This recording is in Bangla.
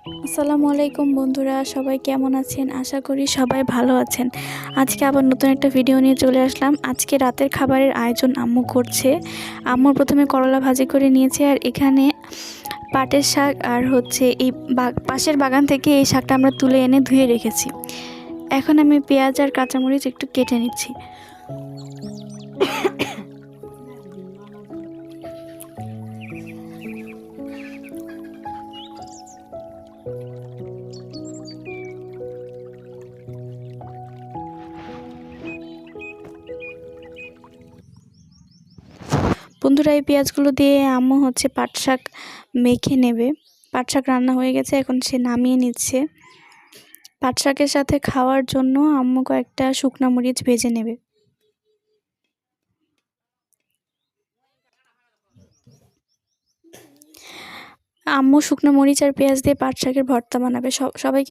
আসসালামু আলাইকুম বন্ধুরা, সবাই কেমন আছেন? আশা করি সবাই ভালো আছেন। আজকে আবার নতুন একটা ভিডিও নিয়ে চলে আসলাম। আজকে রাতের খাবারের আয়োজন আম্মু করছে। আম্মু প্রথমে করলা ভাজি করে নিয়েছে, আর এখানে পাটের শাক আর হচ্ছে এই পাশের বাগান থেকে এই শাকটা আমরা তুলে এনে ধুয়ে রেখেছি। এখন আমি পেঁয়াজ আর কাঁচামরিচ একটু কেটে নিচ্ছি। বন্ধুরা, এই পেঁয়াজগুলো দিয়ে আম্মু হচ্ছে পাট শাক মেখে নেবে। পাট শাক রান্না হয়ে গেছে, এখন সে নামিয়ে নিচ্ছে। পাট শাকের সাথে খাওয়ার জন্য আম্মু কয়েকটা শুকনা মরিচ ভেজে নেবে। আম্মু শুকনো মরিচ আর পেঁয়াজ দিয়ে পাট শাকের ভর্তা বানাবে। সবাই